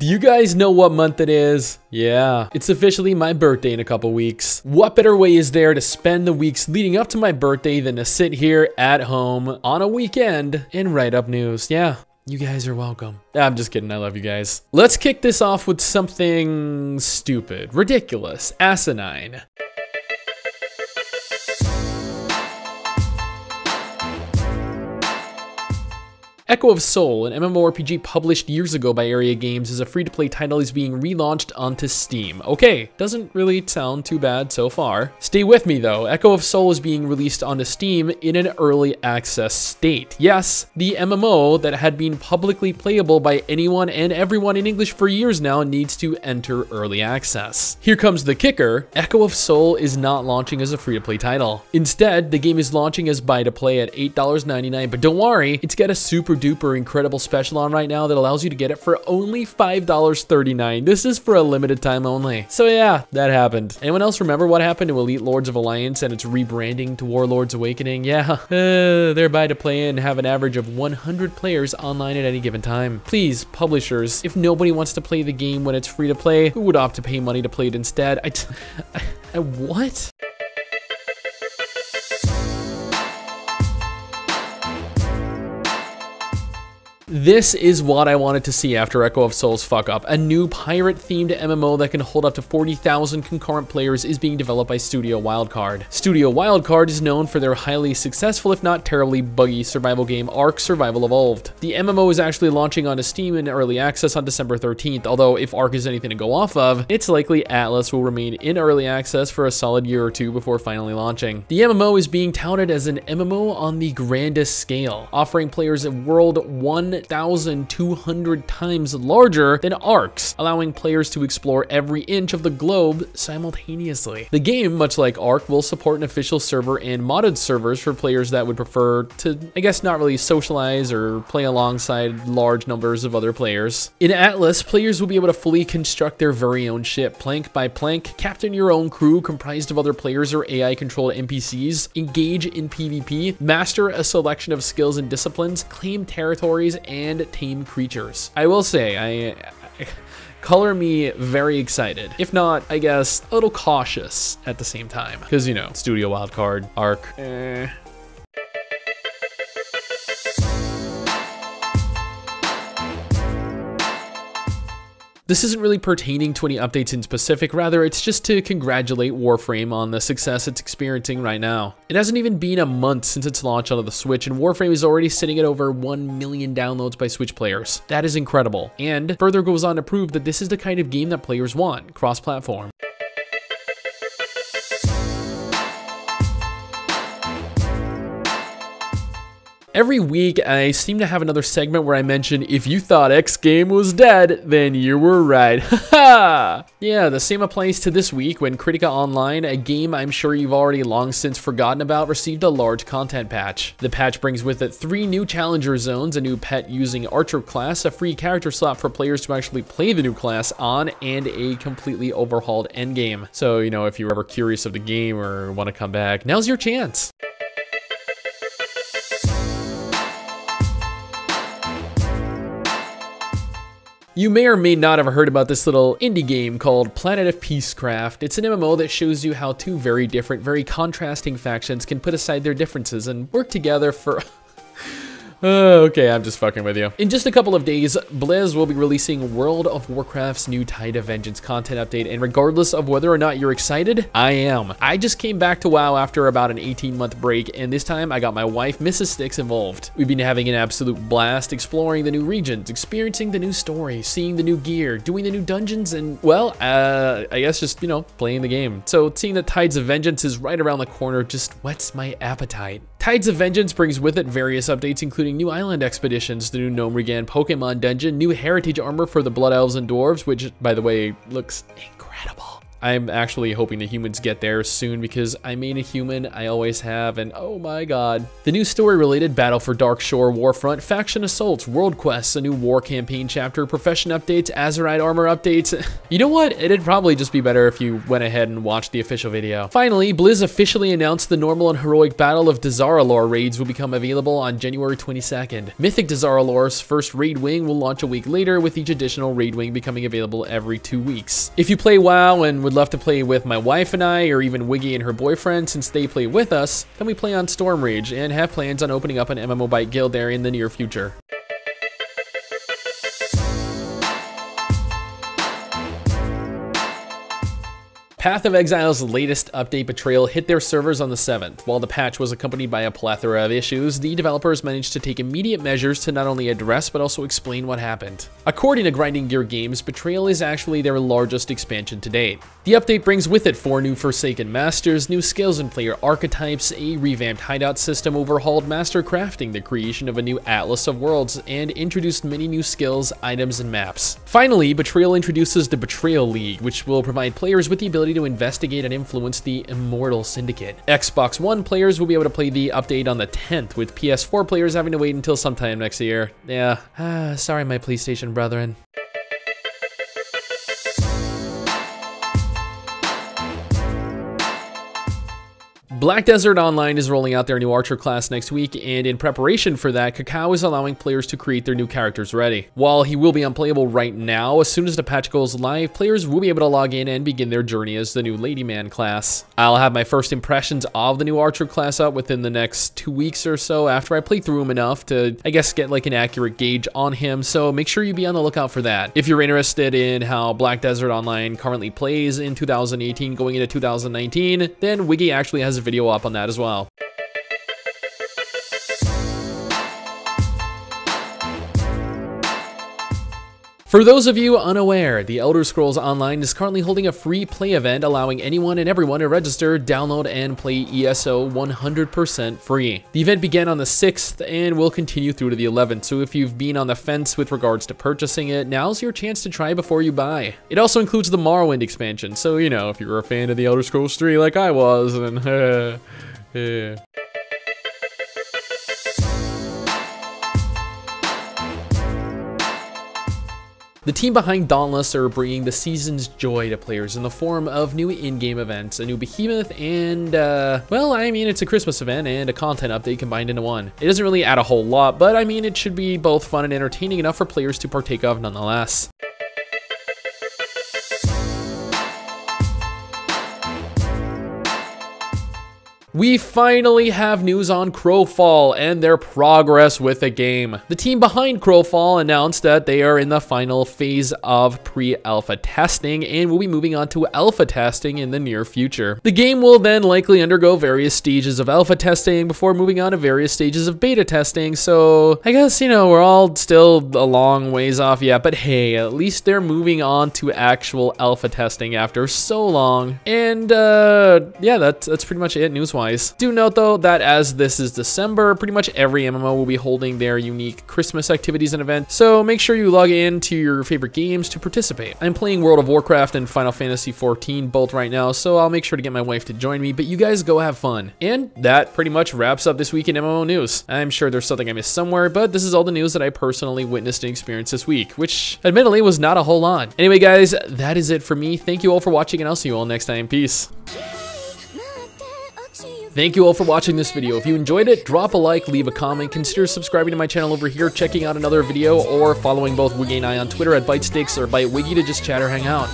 Do you guys know what month it is? Yeah, it's officially my birthday in a couple weeks. What better way is there to spend the weeks leading up to my birthday than to sit here at home on a weekend and write up news? Yeah. You guys are welcome. I'm just kidding. I love you guys. Let's kick this off with something stupid, ridiculous, asinine. Echo of Soul, an MMORPG published years ago by Area Games, is a free-to-play title is being relaunched onto Steam. Okay, doesn't really sound too bad so far. Stay with me though, Echo of Soul is being released onto Steam in an early access state. Yes, the MMO that had been publicly playable by anyone and everyone in English for years now needs to enter early access. Here comes the kicker, Echo of Soul is not launching as a free-to-play title. Instead, the game is launching as buy-to-play at $8.99, but don't worry, it's got a super duper incredible special on right now that allows you to get it for only $5.39. This is for a limited time only. So yeah, that happened. Anyone else remember what happened to Elite Lords of Alliance and its rebranding to Warlords Awakening? Yeah, they're buy to play and have an average of 100 players online at any given time. Please, publishers, if nobody wants to play the game when it's free to play, who would opt to pay money to play it instead? What? This is what I wanted to see after Echo of Soul's fuck up. A new pirate-themed MMO that can hold up to 40,000 concurrent players is being developed by Studio Wildcard. Studio Wildcard is known for their highly successful, if not terribly buggy, survival game Ark Survival Evolved. The MMO is actually launching onto Steam in early access on December 13th, although if Ark is anything to go off of, it's likely Atlas will remain in early access for a solid year or two before finally launching. The MMO is being touted as an MMO on the grandest scale, offering players a world 1,200 times larger than Ark's, allowing players to explore every inch of the globe simultaneously. The game, much like Ark, will support an official server and modded servers for players that would prefer to, I guess, not really socialize or play alongside large numbers of other players. In Atlas, players will be able to fully construct their very own ship, plank by plank, captain your own crew comprised of other players or AI-controlled NPCs, engage in PvP, master a selection of skills and disciplines, claim territories, and tame creatures. I will say, color me very excited. If not, I guess, a little cautious at the same time. Because, you know, Studio Wildcard, Ark, This isn't really pertaining to any updates in specific, rather it's just to congratulate Warframe on the success it's experiencing right now. It hasn't even been a month since its launch onto the Switch, and Warframe is already sitting at over 1 million downloads by Switch players. That is incredible, and further goes on to prove that this is the kind of game that players want, cross-platform. Every week, I seem to have another segment where I mention, if you thought X game was dead, then you were right. Haha! Yeah, the same applies to this week when Critica Online, a game I'm sure you've already long since forgotten about, received a large content patch. The patch brings with it 3 new challenger zones, a new pet using Archer class, a free character slot for players to actually play the new class on, and a completely overhauled endgame. So, you know, if you're ever curious of the game or want to come back, now's your chance. You may or may not have heard about this little indie game called Planet of Peacecraft. It's an MMO that shows you how 2 very different, very contrasting factions can put aside their differences and work together for... Okay, I'm just fucking with you. In just a couple of days, Blizz will be releasing World of Warcraft's new Tide of Vengeance content update, and regardless of whether or not you're excited, I am. I just came back to WoW after about an 18-month break, and this time I got my wife, Mrs. Styx, involved. We've been having an absolute blast exploring the new regions, experiencing the new story, seeing the new gear, doing the new dungeons, and, well, I guess just, you know, playing the game. So seeing that Tides of Vengeance is right around the corner just whets my appetite. Tides of Vengeance brings with it various updates, including new island expeditions, the new Gnome Regan Pokemon dungeon, new heritage armor for the Blood Elves and Dwarves, which, by the way, looks incredible. I'm actually hoping the humans get there soon because I made a human, I always have, and oh my god. The new story-related Battle for Darkshore Warfront, Faction Assaults, World Quests, a new war campaign chapter, profession updates, Azerite armor updates. You know what? It'd probably just be better if you went ahead and watched the official video. Finally, Blizz officially announced the normal and heroic Battle of Dazar'alor raids will become available on January 22nd. Mythic Dazar'alor's first raid wing will launch a week later, with each additional raid wing becoming available every 2 weeks. If you play WoW and would love to play with my wife and I, or even Wiggy and her boyfriend since they play with us, then we play on Stormrage and have plans on opening up an MMO Byte guild there in the near future. Path of Exile's latest update, Betrayal, hit their servers on the 7th. While the patch was accompanied by a plethora of issues, the developers managed to take immediate measures to not only address but also explain what happened. According to Grinding Gear Games, Betrayal is actually their largest expansion to date. The update brings with it 4 new Forsaken Masters, new skills and player archetypes, a revamped hideout system, overhauled master crafting, the creation of a new Atlas of Worlds, and introduced many new skills, items, and maps. Finally, Betrayal introduces the Betrayal League, which will provide players with the ability to investigate and influence the Immortal Syndicate. Xbox One players will be able to play the update on the 10th, with PS4 players having to wait until sometime next year. Yeah, sorry my PlayStation brethren. Black Desert Online is rolling out their new Archer class next week, and in preparation for that, Kakao is allowing players to create their new characters ready. While he will be unplayable right now, as soon as the patch goes live, players will be able to log in and begin their journey as the new Ladyman class. I'll have my first impressions of the new Archer class up within the next 2 weeks or so after I play through him enough to, I guess, get like an accurate gauge on him, so make sure you be on the lookout for that. If you're interested in how Black Desert Online currently plays in 2018 going into 2019, then Wiggy actually has a video up on that as well. For those of you unaware, The Elder Scrolls Online is currently holding a free play event allowing anyone and everyone to register, download, and play ESO 100% free. The event began on the 6th and will continue through to the 11th, so if you've been on the fence with regards to purchasing it, now's your chance to try before you buy. It also includes the Morrowind expansion, so you know, if you're a fan of The Elder Scrolls 3 like I was, then The team behind Dauntless are bringing the season's joy to players in the form of new in-game events, a new behemoth, and, well, I mean, it's a Christmas event and a content update combined into one. It doesn't really add a whole lot, but I mean, it should be both fun and entertaining enough for players to partake of nonetheless. We finally have news on Crowfall and their progress with the game. The team behind Crowfall announced that they are in the final phase of pre-alpha testing and will be moving on to alpha testing in the near future. The game will then likely undergo various stages of alpha testing before moving on to various stages of beta testing, so I guess, you know, we're all still a long ways off yet, but hey, at least they're moving on to actual alpha testing after so long. And yeah, that's pretty much it news-wise. Do note though that as this is December, pretty much every MMO will be holding their unique Christmas activities and events, so make sure you log in to your favorite games to participate. I'm playing World of Warcraft and Final Fantasy XIV both right now, so I'll make sure to get my wife to join me, but you guys go have fun. And that pretty much wraps up this week in MMO news. I'm sure there's something I missed somewhere, but this is all the news that I personally witnessed and experienced this week, which admittedly was not a whole lot. Anyway guys, that is it for me. Thank you all for watching and I'll see you all next time. Peace. Thank you all for watching this video. If you enjoyed it, drop a like, leave a comment, consider subscribing to my channel over here, checking out another video, or following both Wiggy and I on Twitter at ByteSticks or ByteWiggy to just chat or hang out.